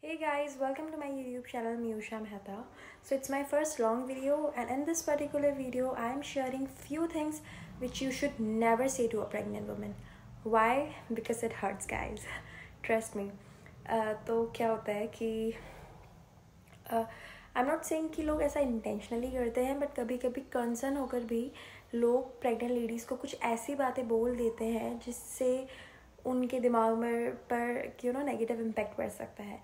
Hey guys, welcome to my YouTube channel Miyusha Mehta. So it's my first long video, and in this particular video I am sharing few things which you should never say to a pregnant woman. Why? Because it hurts guys. Trust me. तो क्या होता है कि I am not saying कि लोग ऐसा intentionally करते हैं, बट कभी कभी कंसर्न होकर भी लोग प्रेग्नेंट लेडीज़ को कुछ ऐसी बातें बोल देते हैं जिससे उनके दिमाग में पर नेगेटिव इम्पैक्ट पड़ सकता है।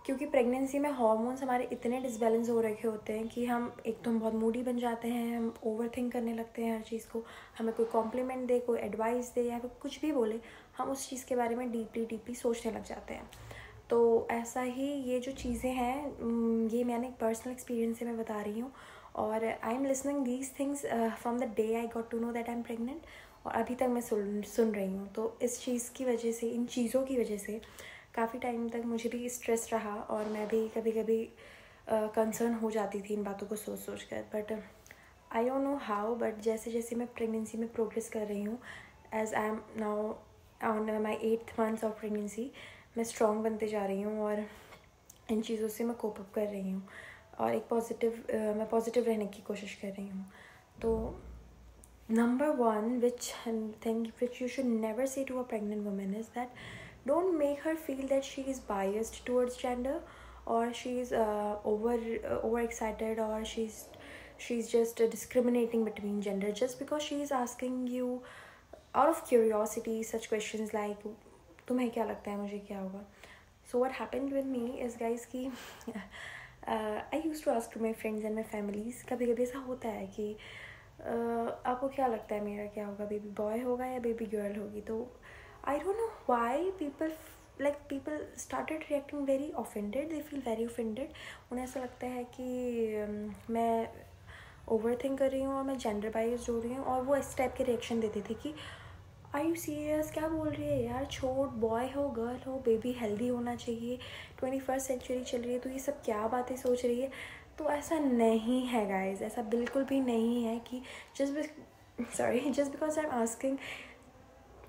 क्योंकि प्रेगनेंसी में हार्मोन्स हमारे इतने डिसबैलेंस हो रखे होते हैं कि हम एक तो हम बहुत मूडी बन जाते हैं, हम ओवर थिंक करने लगते हैं हर चीज़ को। हमें कोई कॉम्प्लीमेंट दे, कोई एडवाइस दे या फिर कुछ भी बोले, हम उस चीज़ के बारे में डीपली सोचने लग जाते हैं। तो ऐसा ही ये जो चीज़ें हैं, ये मैंने एक पर्सनल एक्सपीरियंस से मैं बता रही हूँ, और I am listening these things from the day I got to know that I am pregnant, और अभी तक मैं सुन रही हूँ। तो इस चीज़ की वजह से, इन चीज़ों की वजह से काफ़ी टाइम तक मुझे भी स्ट्रेस रहा, और मैं भी कभी कभी कंसर्न हो जाती थी इन बातों को सोच कर। But I don't know how, but जैसे जैसे मैं प्रेगनेंसी में प्रोग्रेस कर रही हूँ, as I am now on my 8th month of pregnancy, मैं स्ट्रॉन्ग बनते जा रही हूँ और इन चीज़ों से मैं कोप अप कर रही हूँ, और एक मैं पॉजिटिव रहने की कोशिश कर रही हूँ। तो number one which you should never say to a pregnant woman is that don't make her feel that she is biased towards gender, or she is over excited, or she's just discriminating between gender just because she is asking you out of curiosity such questions like तुम्हें क्या लगता है मुझे क्या होगा। So what happened with me is guys कि I used to ask to my friends and my families, कभी कभी ऐसा होता है कि आपको क्या लगता है मेरा क्या होगा, बेबी बॉय होगा या बेबी गर्ल होगी। तो आई don't know why people started reacting very offended, they feel very offended। उन्हें ऐसा लगता है कि मैं ओवर थिंक कर रही हूँ और मैं जेंडर बायस्ड हो रही हूँ, और वो इस टाइप के रिएक्शन देती थी कि आर यू सीरियस, क्या बोल रही है यार, छोड़, बॉय हो गर्ल हो, बेबी हेल्दी होना चाहिए, 21st सेंचुरी चल रही है, तो ये सब क्या बातें सोच रही है। तो ऐसा नहीं है गाइज, ऐसा बिल्कुल भी नहीं है कि just because I'm asking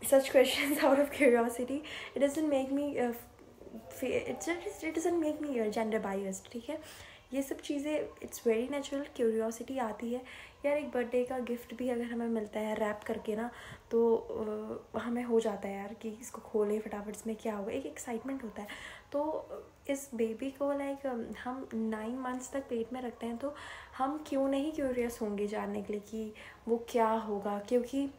such questions out of curiosity, it doesn't make me it doesn't make me gender biased। ठीक है, ये सब चीज़ें इट्स वेरी नेचुरल, क्यूरियोसिटी आती है यार। एक बर्थडे का गिफ्ट भी अगर हमें मिलता है रैप करके ना, तो हमें हो जाता है यार कि इसको खोलें फटाफट, इसमें क्या होगा, एक एक्साइटमेंट होता है। तो इस बेबी को हम 9 months तक पेट में रखते हैं, तो हम क्यों नहीं क्यूरियस होंगे जानने के लिए कि वो क्या होगा। क्योंकि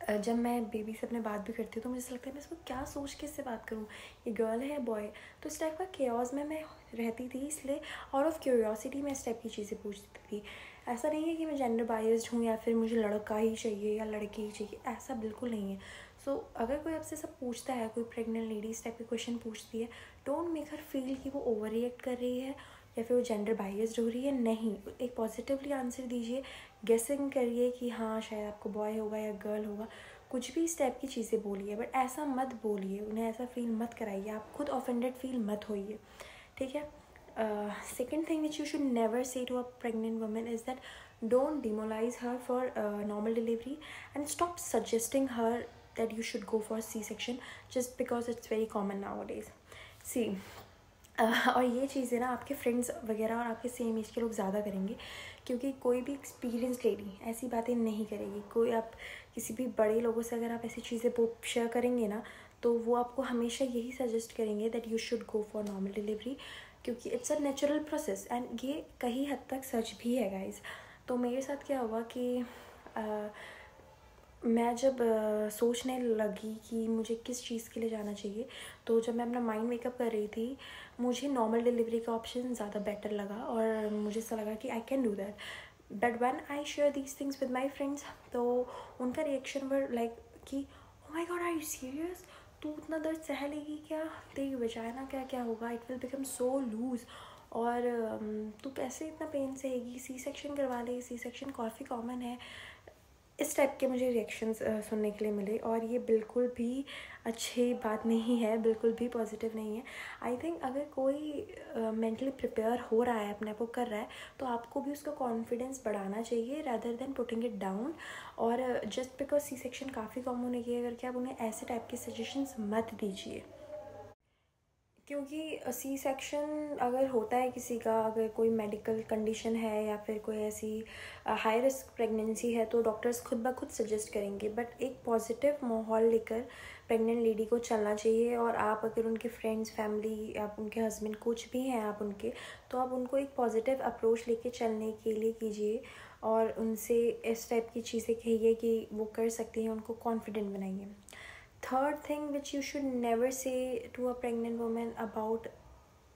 जब मैं बेबी से अपने बात भी करती हूँ तो मुझे लगता है मैं इसको क्या सोच के इससे बात करूँ, ये गर्ल है बॉय। तो इस टाइप का केओस में मैं रहती थी, इसलिए आउट ऑफ क्यूरियोसिटी मैं इस टाइप की चीज़ें पूछती थी। ऐसा नहीं है कि मैं जेंडर बायस्ड हूँ या फिर मुझे लड़का ही चाहिए या लड़की ही चाहिए, ऐसा बिल्कुल नहीं है। सो अगर कोई आपसे सब पूछता है, कोई प्रेग्नेंट लेडी इस टाइप के क्वेश्चन पूछती है, डोंट मेक हर फील कि वो ओवर रिएक्ट कर रही है या फिर वो जेंडर बायस्ड हो रही है। नहीं, एक पॉजिटिवली आंसर दीजिए, गेसिंग करिए कि हाँ शायद आपको बॉय होगा या गर्ल होगा, कुछ भी इस टाइप की चीज़ें बोलिए, बट ऐसा मत बोलिए, उन्हें ऐसा फील मत कराइए, आप खुद ऑफेंडेड फील मत होइए। ठीक है। Second thing which you should never say to a pregnant woman is that don't demoralize her for normal delivery, and stop suggesting her that you should go for C-section just because it's very common nowadays। See, और ये चीज़ें ना आपके friends वगैरह और आपके same as के लोग ज़्यादा करेंगे, क्योंकि कोई भी एक्सपीरियंस लेडी ऐसी बातें नहीं करेगी। कोई आप किसी भी बड़े लोगों से अगर आप ऐसी चीज़ें शेयर करेंगे ना, तो वो आपको हमेशा यही सजेस्ट करेंगे that you should go for normal delivery, क्योंकि it's a natural process, and ये कहीं हद तक सच भी है गाइज। तो मेरे साथ क्या हुआ कि मैं जब सोचने लगी कि मुझे किस चीज़ के लिए जाना चाहिए, तो जब मैं अपना माइंड मेकअप कर रही थी, मुझे नॉर्मल डिलीवरी का ऑप्शन ज़्यादा बेटर लगा, और मुझे ऐसा लगा कि I can do that. But when I share these things with my friends, तो उनका रिएक्शन वर लाइक कि ओ माई गॉड, आर यू सीरियस, तू उतना दर्द सह लेगी क्या, तेरी वजाइना क्या क्या होगा, it will become so loose, और तू कैसे इतना पेन सहेगी, सी सेक्शन करवा ले, सी सेक्शन काफ़ी कॉमन है। इस टाइप के मुझे रिएक्शंस सुनने के लिए मिले, और ये बिल्कुल भी अच्छी बात नहीं है, बिल्कुल भी पॉजिटिव नहीं है। आई थिंक अगर कोई मेंटली प्रिपेयर हो रहा है, अपने आप को कर रहा है, तो आपको भी उसका कॉन्फिडेंस बढ़ाना चाहिए rather than putting it down. और जस्ट बिकॉज सी सेक्शन काफ़ी कॉमन है करके आप उन्हें ऐसे टाइप के सजेशंस मत दीजिए। क्योंकि सी सेक्शन अगर होता है किसी का, अगर कोई मेडिकल कंडीशन है या फिर कोई ऐसी हाई रिस्क प्रेगनेंसी है, तो डॉक्टर्स खुद ब खुद सजेस्ट करेंगे। बट एक पॉजिटिव माहौल लेकर प्रेग्नेंट लेडी को चलना चाहिए। और आप अगर उनके फ्रेंड्स, फैमिली, आप उनके हस्बैंड कुछ भी हैं आप उनके, तो आप उनको एक पॉजिटिव अप्रोच लेके चलने के लिए कीजिए और उनसे इस टाइप की चीज़ें कहिए कि वो कर सकती हैं, उनको कॉन्फिडेंट बनाइए। Third thing which you should never say to a pregnant woman about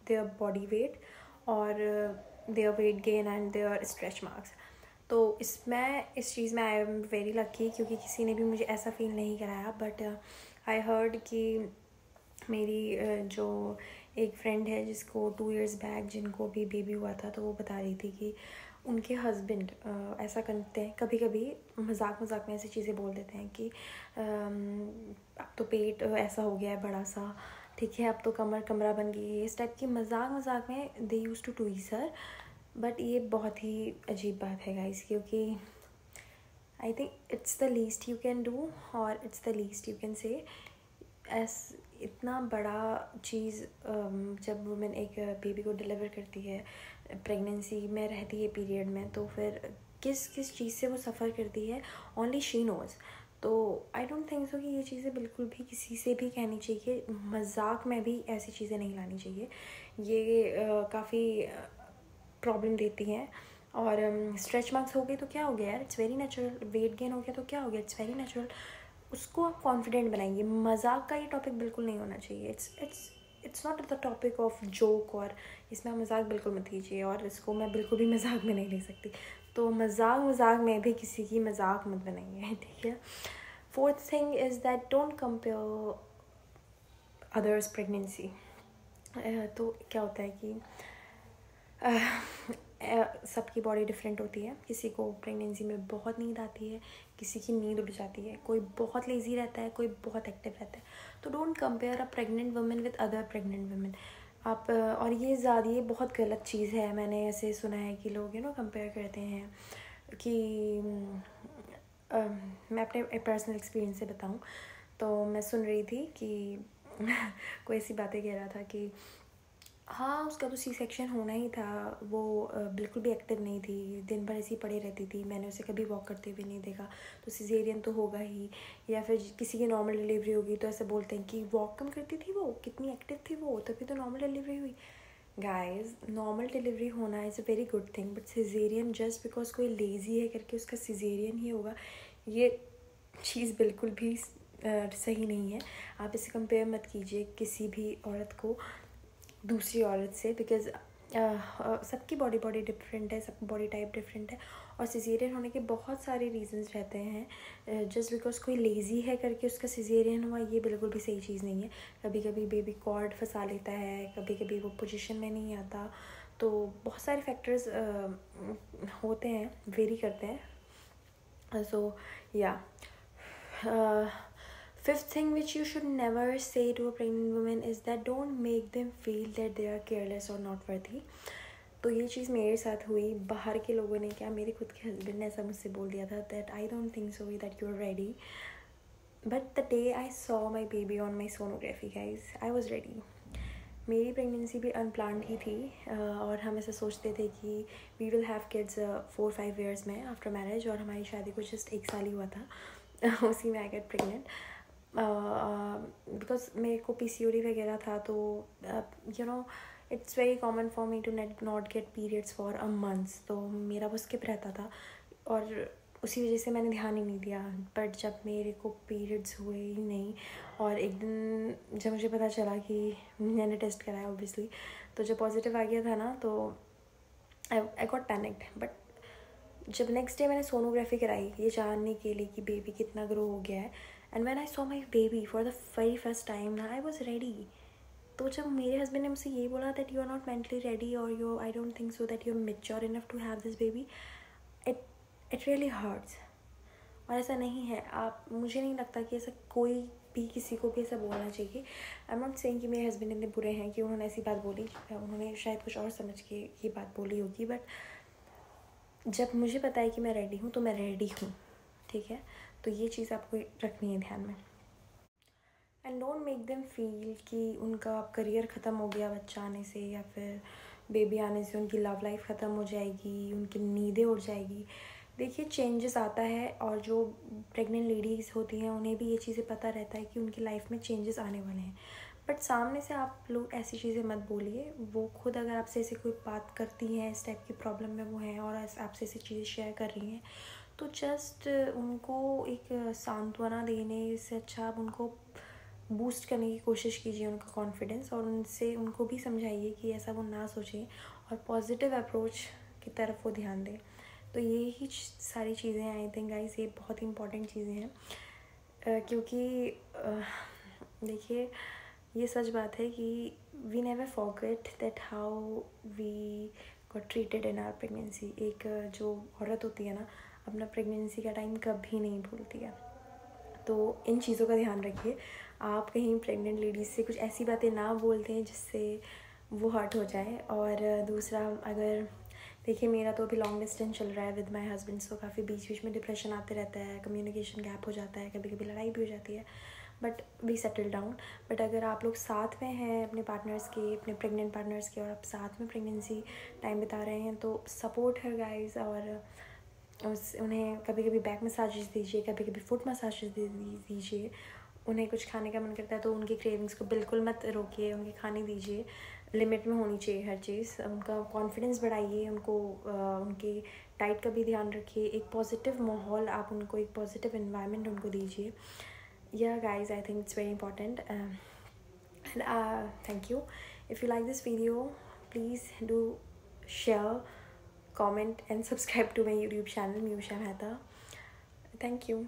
their body weight or their weight gain and their stretch marks. तो इस चीज़ में आई एम वेरी लकी, क्योंकि किसी ने भी मुझे ऐसा फील नहीं कराया। बट आई हर्ड कि मेरी जो एक फ्रेंड है जिसको 2 years बैक जिनको भी बेबी हुआ था, तो वो बता रही थी कि उनके हस्बैंड ऐसा करते हैं, कभी कभी मजाक मजाक में ऐसी चीज़ें बोल देते हैं कि अब तो पेट ऐसा हो गया है बड़ा सा, ठीक है, अब तो कमरा बन गई है, इस टाइप की मजाक मजाक में they use to tease her. But ये बहुत ही अजीब बात है गाइस, क्योंकि I think it's the least you can do और it's the least you can say. इतना बड़ा चीज़ जब वुमेन एक बेबी को डिलीवर करती है, प्रेगनेंसी में रहती है पीरियड में, तो फिर किस किस चीज़ से वो सफ़र करती है ओनली शी नोज़। तो आई डोंट थिंक सो कि ये चीज़ें बिल्कुल भी किसी से भी कहनी चाहिए, मजाक में भी ऐसी चीज़ें नहीं लानी चाहिए। ये काफ़ी प्रॉब्लम देती हैं। और स्ट्रेच मार्क्स हो गए तो क्या हो गया यार, it's very natural. Weight gain हो गया तो क्या हो गया, इट्स वेरी नेचुरल। उसको आप कॉन्फिडेंट बनाएंगे। मजाक का ये टॉपिक बिल्कुल नहीं होना चाहिए। It's not the topic of joke, और इसमें आप मजाक बिल्कुल मत कीजिए, और इसको मैं बिल्कुल भी मजाक में नहीं ले सकती। तो मजाक में भी किसी की मजाक मत बनाइए, ठीक है। Fourth thing is that don't compare others pregnancy. तो क्या होता है कि सबकी बॉडी डिफरेंट होती है। किसी को प्रेगनेंसी में बहुत नींद आती है, किसी की नींद उड़ जाती है, कोई बहुत लेज़ी रहता है, कोई बहुत एक्टिव रहता है। तो don't compare a pregnant women with other pregnant women. आप और ये बहुत गलत चीज़ है। मैंने ऐसे सुना है कि लोग कंपेयर करते हैं कि मैं अपने पर्सनल एक्सपीरियंस से बताऊं तो मैं सुन रही थी कि कोई ऐसी बातें कह रहा था कि हाँ उसका तो सी सेक्शन होना ही था, वो बिल्कुल भी एक्टिव नहीं थी, दिन भर ऐसी पड़ी रहती थी, मैंने उसे कभी वॉक करते हुए नहीं देखा, तो सिजेरियन तो होगा ही। या फिर किसी की नॉर्मल डिलीवरी होगी तो ऐसे बोलते हैं कि वॉक कम करती थी वो, कितनी एक्टिव थी वो, तभी तो नॉर्मल डिलीवरी हुई। गाइस, नॉर्मल डिलीवरी होना is a very good thing, but caesarean just because कोई लेज़ी है करके उसका सिजेरियन ही होगा, ये चीज़ बिल्कुल भी सही नहीं है। आप इसे कंपेयर मत कीजिए किसी भी औरत को दूसरी औरत से, बिकॉज सबकी बॉडी डिफरेंट है, सबकी बॉडी टाइप डिफरेंट है। और सिजेरियन होने के बहुत सारे रीजंस रहते हैं। जस्ट बिकॉज कोई लेज़ी है करके उसका सिजेरियन हुआ, ये बिल्कुल भी सही चीज़ नहीं है। कभी कभी बेबी कॉर्ड फंसा लेता है, कभी कभी वो पोजीशन में नहीं आता, तो बहुत सारे फैक्टर्स होते हैं, वेरी करते हैं। सो या fifth thing which you should never say to a pregnant woman is that don't make them feel that they are careless or not worthy. तो ये चीज़ मेरे साथ हुई। बाहर के लोगों ने क्या, मेरे खुद के हस्बैंड ने ऐसा मुझसे बोल दिया था that I don't think so that you are ready. But the day I saw my baby on my sonography, guys, I was ready. मेरी प्रेगनेंसी भी अनप्लान्ड ही थी, और हम ऐसा सोचते थे कि we will have kids 4-5 years में आफ्टर मैरिज, और हमारी शादी को जस्ट 1 साल ही हुआ था उसी में आई गेट प्रेग्नेंट। बिकॉज मेरे को PCOD वगैरह था, तो it's very common for me to not get periods for a months, तो मेरा वो स्किप रहता था, और उसी वजह से मैंने ध्यान ही नहीं दिया। बट जब मेरे को पीरियड्स हुए ही नहीं, और एक दिन जब मुझे पता चला कि मैंने टेस्ट कराया ऑब्वियसली, तो जब पॉजिटिव आ गया था ना, तो आई गॉट पैनिक्ड। बट जब नेक्स्ट डे मैंने सोनोग्राफी कराई ये जानने के लिए कि बेबी कितना ग्रो हो गया है, and when I saw my baby for the very first time ना, आई वॉज रेडी। तो जब मेरे हस्बैंड ने मुझसे ये बोला that you are not mentally ready, और you I don't think so that you are mature enough to have this baby, it really hurts. और ऐसा नहीं है, आप, मुझे नहीं लगता कि ऐसा कोई भी किसी को भी ऐसा बोलना चाहिए। आई एम नॉट सेइंग कि मेरे हस्बैंड इतने बुरे हैं कि उन्होंने ऐसी बात बोली, उन्होंने शायद कुछ और समझ के ये बात बोली होगी, बट जब मुझे पता है कि मैं रेडी हूँ तो मैं रेडी हूँ, ठीक है। तो ये चीज़ आपको रखनी है ध्यान में। And don't make them feel कि उनका करियर ख़त्म हो गया बच्चा आने से, या फिर बेबी आने से उनकी लव लाइफ ख़त्म हो जाएगी, उनकी नींदें उड़ जाएगी। देखिए चेंजेस आता है, और जो प्रेग्नेंट लेडीज़ होती हैं उन्हें भी ये चीज़ें पता रहता है कि उनकी लाइफ में चेंजेस आने वाले हैं। बट सामने से आप लोग ऐसी चीज़ें मत बोलिए। वो खुद अगर आपसे ऐसी कोई बात करती हैं, इस टाइप की प्रॉब्लम में वो हैं और आपसे ऐसी चीज़ें शेयर कर रही हैं, तो जस्ट उनको एक सांत्वना देने से अच्छा आप उनको बूस्ट करने की कोशिश कीजिए, उनका कॉन्फिडेंस, और उनसे उनको भी समझाइए कि ऐसा वो ना सोचें और पॉजिटिव अप्रोच की तरफ वो ध्यान दें। तो ये ही सारी चीज़ें आई थिंक गाइस, ये बहुत ही इंपॉर्टेंट चीज़ें हैं, क्योंकि देखिए ये सच बात है कि we never forget that how we got treated in our pregnancy. एक जो औरत होती है ना, अपना प्रेगनेंसी का टाइम कभी नहीं भूलती है। तो इन चीज़ों का ध्यान रखिए। आप कहीं प्रेग्नेंट लेडीज़ से कुछ ऐसी बातें ना बोलते हैं जिससे वो हर्ट हो जाए। और दूसरा, अगर देखिए मेरा तो अभी लॉन्ग डिस्टेंस चल रहा है विद माय हस्बैंड, सो काफ़ी बीच बीच में डिप्रेशन आते रहता है, कम्युनिकेशन गैप हो जाता है, कभी कभी लड़ाई भी हो जाती है, but we settle down. But अगर आप लोग साथ में हैं अपने पार्टनर्स के, अपने प्रेग्नेंट पार्टनर्स के, और आप साथ में प्रेगनेंसी टाइम बिता रहे हैं, तो सपोर्ट है गाइस। और उन्हें कभी कभी बैक मसाजेस दीजिए, कभी कभी फुट मसाजेस दीजिए। उन्हें कुछ खाने का मन करता है तो उनकी क्रेविंग्स को बिल्कुल मत रोकिए, उनके खाने दीजिए। लिमिट में होनी चाहिए हर चीज़। उनका कॉन्फिडेंस बढ़ाइए, उनको उनकी डाइट का भी ध्यान रखिए। एक पॉजिटिव माहौल आप उनको, एक पॉजिटिव एनवायरनमेंट उनको दीजिए। Yeah guys, I think it's very important. And thank you. If you like this video, please do share, comment and subscribe to my YouTube channel, Miyusha Mehta. Thank you.